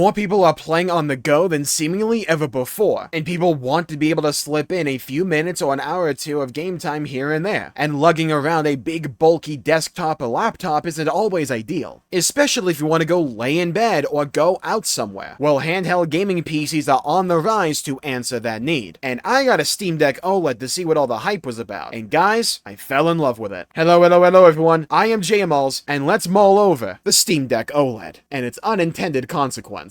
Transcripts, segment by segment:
More people are playing on the go than seemingly ever before, and people want to be able to slip in a few minutes or an hour or two of game time here and there, and lugging around a big bulky desktop or laptop isn't always ideal, especially if you want to go lay in bed or go out somewhere. Well, handheld gaming PCs are on the rise to answer that need, and I got a Steam Deck OLED to see what all the hype was about, and guys, I fell in love with it. Hello everyone, I am Jmulls, and let's mull over the Steam Deck OLED, and its unintended consequence.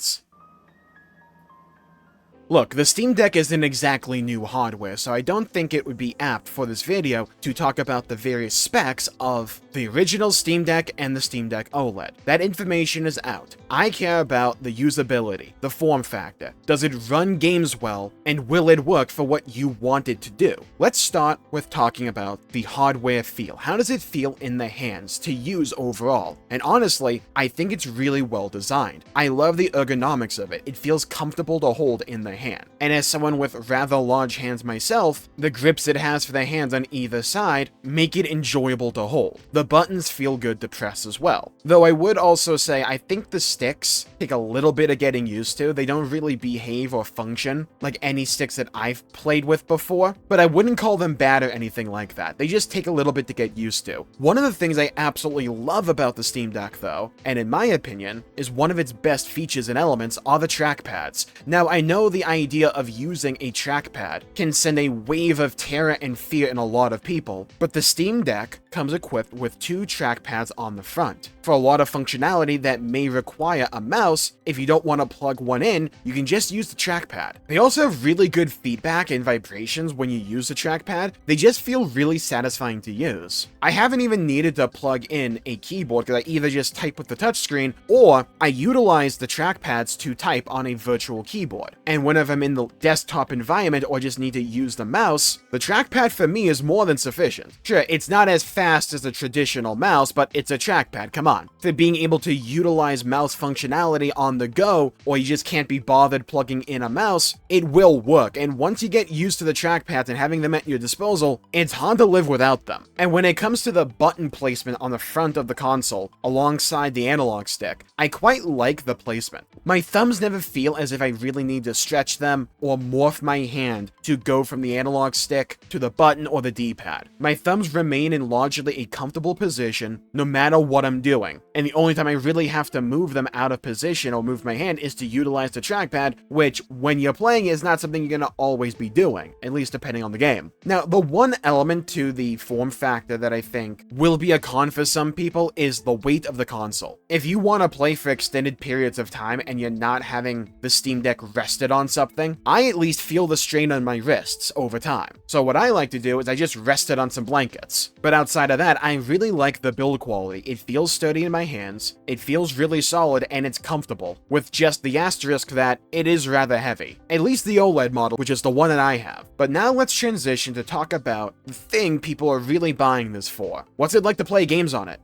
Look, the Steam Deck isn't exactly new hardware, so I don't think it would be apt for this video to talk about the various specs of the original Steam Deck and the Steam Deck OLED. That information is out. I care about the usability, the form factor. Does it run games well, and will it work for what you want it to do? Let's start with talking about the hardware feel. How does it feel in the hands to use overall? And honestly, I think it's really well designed. I love the ergonomics of it. It feels comfortable to hold in the hand. And as someone with rather large hands myself, the grips it has for the hands on either side make it enjoyable to hold. The buttons feel good to press as well. Though I would also say I think the sticks take a little bit of getting used to. They don't really behave or function like any sticks that I've played with before, but I wouldn't call them bad or anything like that. They just take a little bit to get used to. One of the things I absolutely love about the Steam Deck though, and in my opinion, is one of its best features and elements are the trackpads. Now I know the idea of using a trackpad can send a wave of terror and fear in a lot of people, but the Steam Deck comes equipped with two trackpads on the front. For a lot of functionality that may require a mouse, if you don't want to plug one in, you can just use the trackpad. They also have really good feedback and vibrations when you use the trackpad. They just feel really satisfying to use. I haven't even needed to plug in a keyboard because I either just type with the touchscreen or I utilize the trackpads to type on a virtual keyboard. And whenever I'm in the desktop environment or just need to use the mouse, the trackpad for me is more than sufficient. Sure, it's not as fast as a traditional mouse, but it's a trackpad, come on. For being able to utilize mouse functionality on the go, or you just can't be bothered plugging in a mouse, it will work, and once you get used to the trackpads and having them at your disposal, it's hard to live without them. And when it comes to the button placement on the front of the console, alongside the analog stick, I quite like the placement. My thumbs never feel as if I really need to stretch them or morph my hand to go from the analog stick to the button or the D-pad. My thumbs remain in largely a comfortable position no matter what I'm doing, and the only time I really have to move them out of position or move my hand is to utilize the trackpad, which when you're playing is not something you're gonna always be doing, at least depending on the game. Now, the one element to the form factor that I think will be a con for some people is the weight of the console. If you want to play for extended periods of time and you're not having the Steam Deck rested on something, I at least feel the strain on my wrists over time. So what I like to do is I just rest it on some blankets. But outside of that, I really like the build quality. It feels sturdy in my hands, it feels really solid, and it's comfortable, with just the asterisk that it is rather heavy. At least the OLED model, which is the one that I have. But now let's transition to talk about the thing people are really buying this for. What's it like to play games on it?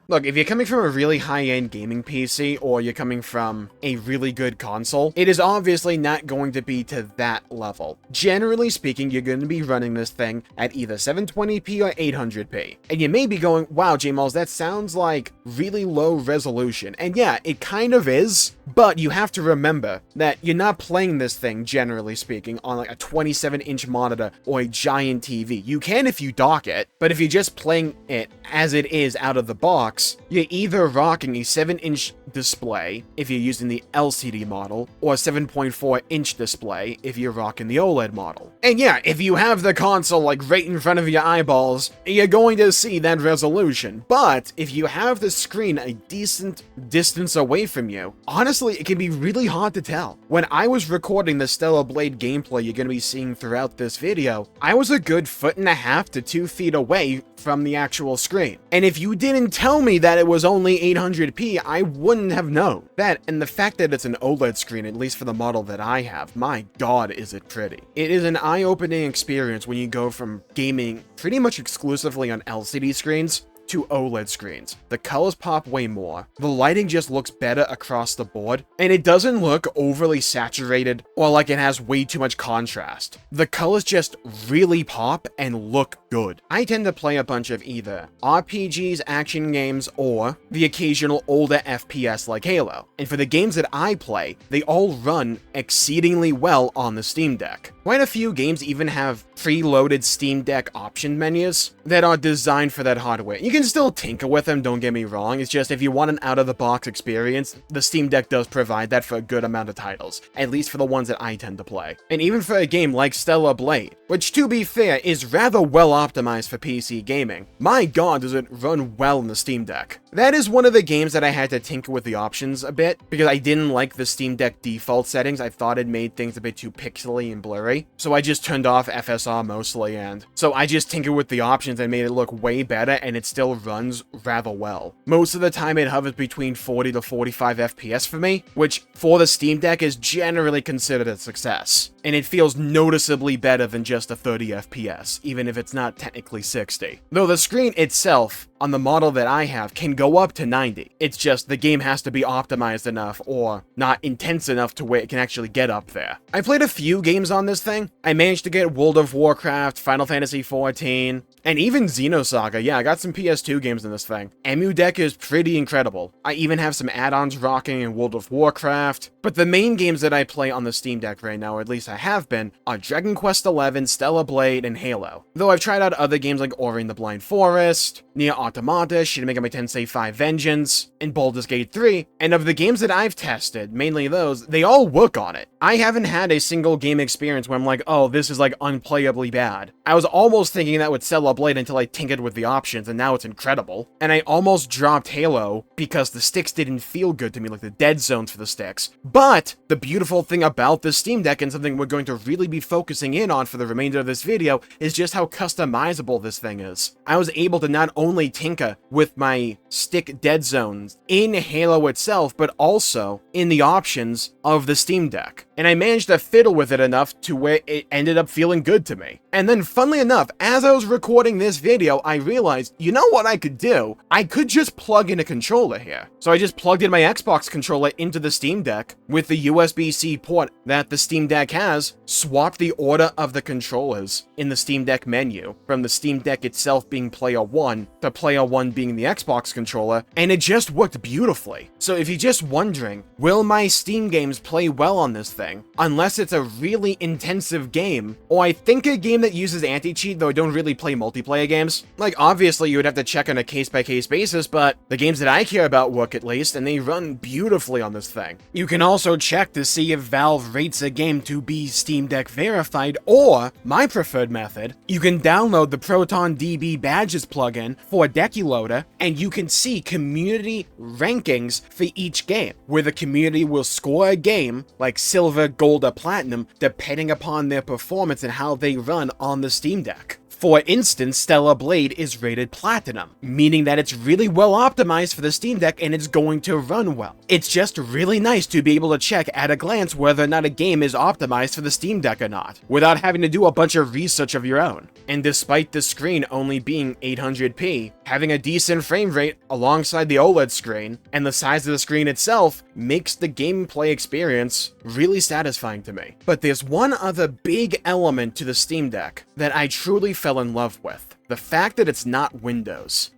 Look, if you're coming from a really high-end gaming PC, or you're coming from a really good console, it is obviously not going to be to that level. Generally speaking, you're going to be running this thing at either 720p or 800p. And you may be going, wow, Jmulls, that sounds like really low resolution. And yeah, it kind of is, but you have to remember that you're not playing this thing, generally speaking, on like a 27-inch monitor or a giant TV. You can if you dock it, but if you're just playing it as it is out of the box, you're either rocking a 7-inch display if you're using the LCD model, or a 7.4-inch display if you're rocking the OLED model. And yeah, if you have the console like right in front of your eyeballs, you're going to see that resolution. But if you have the screen a decent distance away from you, honestly, it can be really hard to tell. When I was recording the Stellar Blade gameplay you're going to be seeing throughout this video, I was a good 1.5 to 2 feet away from the actual screen. And if you didn't tell me that it was only 800p, I wouldn't have known. That, and the fact that it's an OLED screen, at least for the model that I have, my god is it pretty. It is an eye-opening experience when you go from gaming pretty much exclusively on LCD screens to OLED screens. The colors pop way more, the lighting just looks better across the board, and it doesn't look overly saturated or like it has way too much contrast. The colors just really pop and look good. I tend to play a bunch of either RPGs, action games, or the occasional older FPS like Halo. And for the games that I play, they all run exceedingly well on the Steam Deck. Quite a few games even have preloaded Steam Deck option menus that are designed for that hardware. You can still tinker with them, don't get me wrong, it's just if you want an out-of-the-box experience, the Steam Deck does provide that for a good amount of titles, at least for the ones that I tend to play. And even for a game like Stellar Blade, which to be fair is rather well optimized for PC gaming, my god does it run well in the Steam Deck. That is one of the games that I had to tinker with the options a bit, because I didn't like the Steam Deck default settings. I thought it made things a bit too pixely and blurry, so I just turned off FSR mostly, and so I just tinkered with the options and made it look way better, and it still runs rather well. Most of the time it hovers between 40 to 45 FPS for me, which for the Steam Deck is generally considered a success. And it feels noticeably better than just a 30 FPS, even if it's not technically 60. Though the screen itself, on the model that I have, can go up to 90. It's just the game has to be optimized enough or not intense enough to where it can actually get up there. I played a few games on this thing. I managed to get World of Warcraft, Final Fantasy XIV, and even Xenosaga. Yeah, I got some PS2 games in this thing. EmuDeck is pretty incredible. I even have some add-ons rocking in World of Warcraft. But the main games that I play on the Steam Deck right now, or at least I have been, are Dragon Quest XI, Stellar Blade, and Halo. Though I've tried out other games like Ori and the Blind Forest, Nier Automata, Shin Megami Tensei 5 Vengeance, and Baldur's Gate 3, and of the games that I've tested, mainly those, they all work on it. I haven't had a single game experience where I'm like, oh, this is like unplayably bad. I was almost thinking that with Stellar Blade until I tinkered with the options, and now it's incredible. And I almost dropped Halo because the sticks didn't feel good to me, like the dead zones for the sticks. But the beautiful thing about the Steam Deck, and something we're going to really be focusing in on for the remainder of this video, is just how customizable this thing is. I was able to not only tinker with my stick dead zones in Halo itself, but also in the options of the Steam Deck. And I managed to fiddle with it enough to where it ended up feeling good to me. And then, funnily enough, as I was recording this video, I realized, you know what I could do? I could just plug in a controller here. So I just plugged in my Xbox controller into the Steam Deck with the USB-C port that the Steam Deck has, swapped the order of the controllers in the Steam Deck menu, from the Steam Deck itself being player 1 to player 1 being the Xbox controller, and it just worked beautifully. So if you're just wondering, will my Steam games play well on this thing? Unless it's a really intensive game, or I think a game that uses anti-cheat, though I don't really play multiplayer games. Like, obviously you would have to check on a case-by-case basis, but the games that I care about work at least, and they run beautifully on this thing. You can also check to see if Valve rates a game to be Steam Deck verified, or, my preferred method, you can download the ProtonDB Badges plugin for Deculoader, and you can see community rankings for each game, where the community will score a game, like Silver, Gold, or Platinum, depending upon their performance and how they run on the Steam Deck. For instance, Stellar Blade is rated Platinum, meaning that it's really well optimized for the Steam Deck and it's going to run well. It's just really nice to be able to check at a glance whether or not a game is optimized for the Steam Deck or not, without having to do a bunch of research of your own. And despite the screen only being 800p, having a decent frame rate alongside the OLED screen, and the size of the screen itself, makes the gameplay experience really satisfying to me. But there's one other big element to the Steam Deck that I truly fell in love with: the fact that it's not Windows.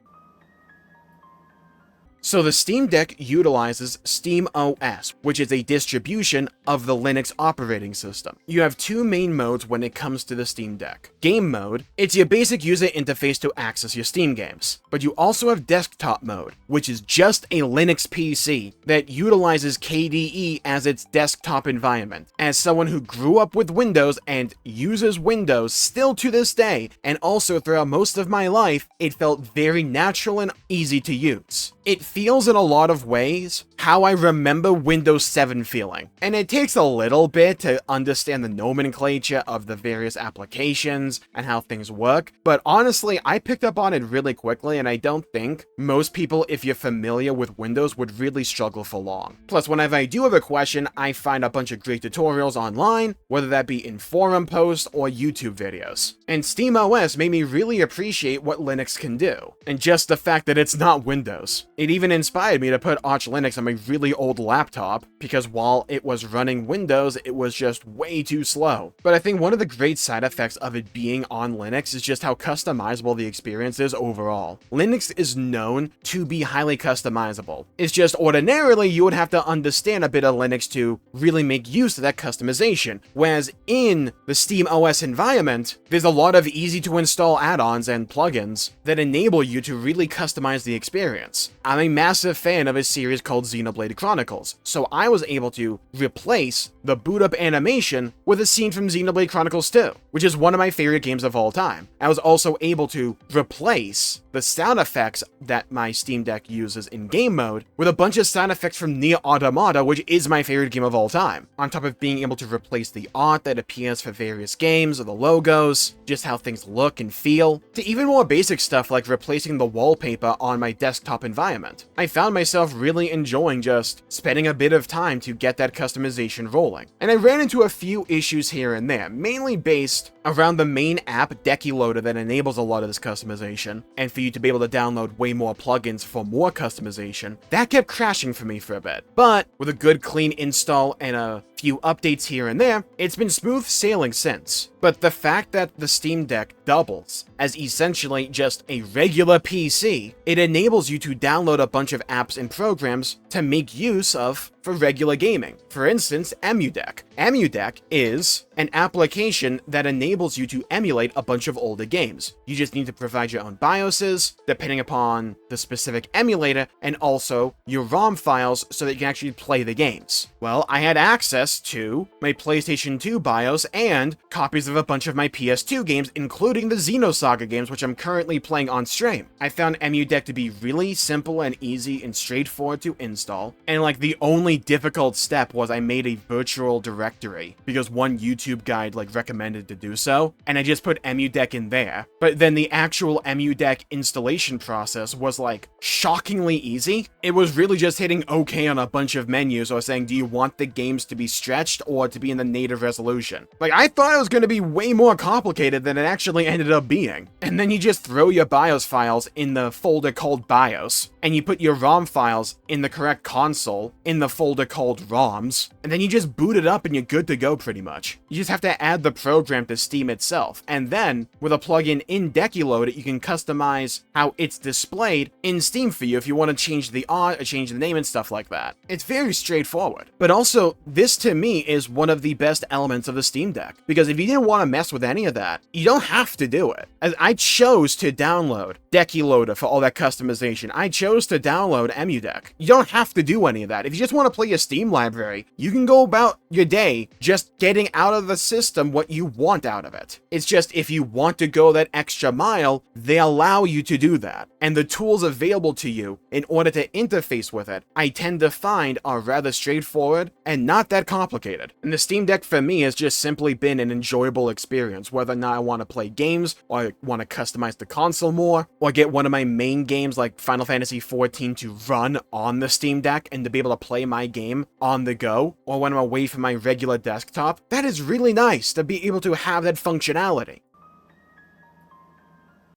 So the Steam Deck utilizes SteamOS, which is a distribution of the Linux operating system. You have two main modes when it comes to the Steam Deck. Game mode, it's your basic user interface to access your Steam games. But you also have desktop mode, which is just a Linux PC that utilizes KDE as its desktop environment. As someone who grew up with Windows and uses Windows still to this day, and also throughout most of my life, it felt very natural and easy to use. It feels in a lot of ways how I remember Windows 7 feeling, and it takes a little bit to understand the nomenclature of the various applications and how things work, but honestly, I picked up on it really quickly, and I don't think most people, if you're familiar with Windows, would really struggle for long. Plus, whenever I do have a question, I find a bunch of great tutorials online, whether that be in forum posts or YouTube videos. And SteamOS made me really appreciate what Linux can do, and just the fact that it's not Windows. It even inspired me to put Arch Linux on my my really old laptop, because while it was running Windows, it was just way too slow. But I think one of the great side effects of it being on Linux is just how customizable the experience is overall. Linux is known to be highly customizable. It's just ordinarily you would have to understand a bit of Linux to really make use of that customization, whereas in the Steam OS environment, there's a lot of easy to install add-ons and plugins that enable you to really customize the experience. I'm a massive fan of a series called Xenoblade Chronicles, so I was able to replace the boot up animation with a scene from Xenoblade Chronicles 2, which is one of my favorite games of all time. I was also able to replace the sound effects that my Steam Deck uses in game mode with a bunch of sound effects from Nier Automata, which is my favorite game of all time. On top of being able to replace the art that appears for various games or the logos, just how things look and feel, to even more basic stuff like replacing the wallpaper on my desktop environment. I found myself really enjoying just spending a bit of time to get that customization rolling. And I ran into a few issues here and there, mainly based around the main app Decky Loader that enables a lot of this customization, and for you to be able to download way more plugins for more customization. That kept crashing for me for a bit, but with a good clean install and a few updates here and there, it's been smooth sailing since. But the fact that the Steam Deck doubles as essentially just a regular PC, it enables you to download a bunch of apps and programs to make use of for regular gaming. For instance, EmuDeck. EmuDeck is an application that enables you to emulate a bunch of older games. You just need to provide your own BIOSes, depending upon the specific emulator, and also your ROM files so that you can actually play the games. Well, I had access to my PlayStation 2 BIOS and copies of a bunch of my PS2 games, including the Xenosaga games, which I'm currently playing on stream. I found EmuDeck to be really simple and easy and straightforward to install, and like the only difficult step was I made a virtual directory because one YouTube guide like recommended to do so, and I just put EmuDeck in there. But then the actual EmuDeck installation process was like shockingly easy. It was really just hitting OK on a bunch of menus or saying, do you want the games to be stretched or to be in the native resolution? Like, I thought it was going to be way more complicated than it actually ended up being. And then you just throw your BIOS files in the folder called BIOS, and you put your ROM files in the correct console in the folder called ROMs, and then you just boot it up and you're good to go pretty much. You just have to add the program to Steam itself, and then with a plugin in Decky Loader, you can customize how it's displayed in Steam for you if you want to change the art or change the name and stuff like that. It's very straightforward. But also, this to me is one of the best elements of the Steam Deck, because if you didn't want to mess with any of that, you don't have to do it. As I chose to download Decky Loader for all that customization. I chose to download EmuDeck. You don't have to do any of that. If you just want to play your Steam library, you can go about your day just getting out of the system what you want out of it. It's just if you want to go that extra mile, they allow you to do that. And the tools available to you in order to interface with it, I tend to find are rather straightforward and not that complicated. And the Steam Deck for me has just simply been an enjoyable experience, whether or not I want to play games, or I want to customize the console more, or get one of my main games like Final Fantasy XIV to run on the Steam Deck and to be able to play my game on the go, or when I'm away from my regular desktop. That is really nice to be able to have that functionality.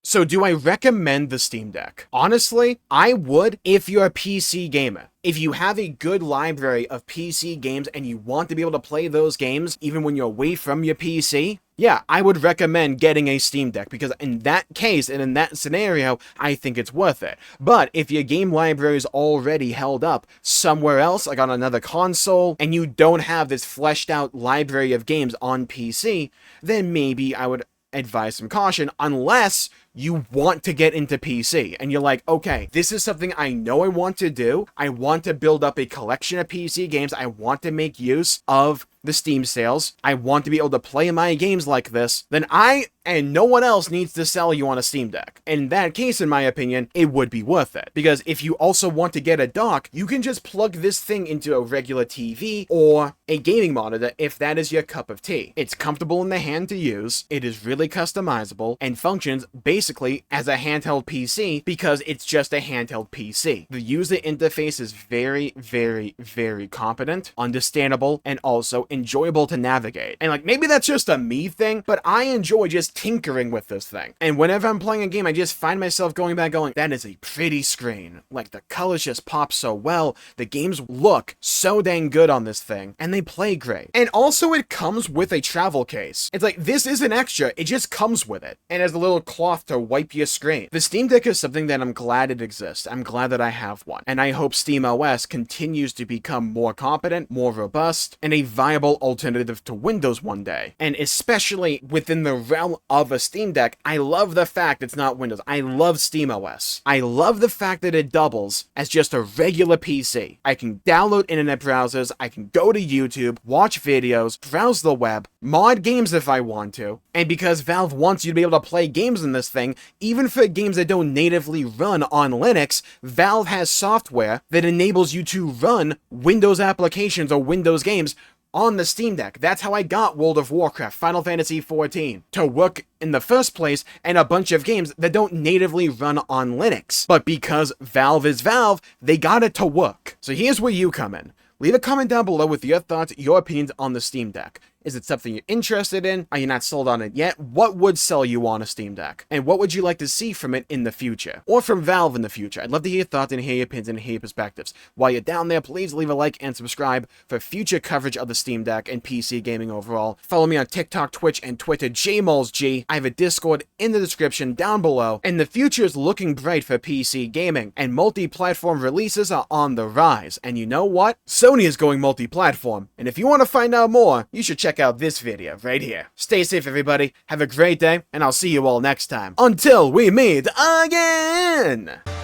So do I recommend the Steam Deck? Honestly, I would if you're a PC gamer. If you have a good library of PC games and you want to be able to play those games even when you're away from your PC, yeah, I would recommend getting a Steam Deck, because in that case and in that scenario, I think it's worth it. But if your game library is already held up somewhere else, like on another console, and you don't have this fleshed out library of games on PC, then maybe I would advise some caution, unless you want to get into PC and you're like, okay, this is something I know I want to do. I want to build up a collection of PC games. I want to make use of the Steam sales. I want to be able to play my games like this. Then I and no one else needs to sell you on a Steam Deck. In that case, in my opinion, it would be worth it. Because if you also want to get a dock, you can just plug this thing into a regular TV or a gaming monitor if that is your cup of tea. It's comfortable in the hand to use, it is really customizable, and functions basically basically as a handheld PC because it's just a handheld PC. The user interface is very, very, very competent, understandable, and also enjoyable to navigate. And like, maybe that's just a me thing, but I enjoy just tinkering with this thing. And whenever I'm playing a game, I just find myself going back going, that is a pretty screen. Like, the colors just pop so well, the games look so dang good on this thing, and they play great. And also it comes with a travel case. It's like, this is an extra, it just comes with it. And has a little cloth to wipe your screen. The Steam Deck is something that I'm glad it exists. I'm glad that I have one. And I hope SteamOS continues to become more competent, more robust, and a viable alternative to Windows one day. And especially within the realm of a Steam Deck, I love the fact it's not Windows. I love SteamOS. I love the fact that it doubles as just a regular PC. I can download internet browsers, I can go to YouTube, watch videos, browse the web, mod games if I want to, and because Valve wants you to be able to play games in this thing, even for games that don't natively run on Linux, Valve has software that enables you to run Windows applications or Windows games on the Steam Deck. That's how I got World of Warcraft, Final Fantasy XIV to work in the first place, and a bunch of games that don't natively run on Linux. But because Valve is Valve, they got it to work. So here's where you come in. Leave a comment down below with your thoughts, your opinions on the Steam Deck. Is it something you're interested in? Are you not sold on it yet? What would sell you on a Steam Deck? And what would you like to see from it in the future? Or from Valve in the future? I'd love to hear your thoughts and hear your opinions and hear your perspectives. While you're down there, please leave a like and subscribe for future coverage of the Steam Deck and PC gaming overall. Follow me on TikTok, Twitch, and Twitter, Jmulls G. I have a Discord in the description down below. And the future is looking bright for PC gaming. And multi-platform releases are on the rise. And you know what? Sony is going multi-platform. And if you want to find out more, you should check out this video right here. Stay safe, everybody. Have a great day, and I'll see you all next time. Until we meet again!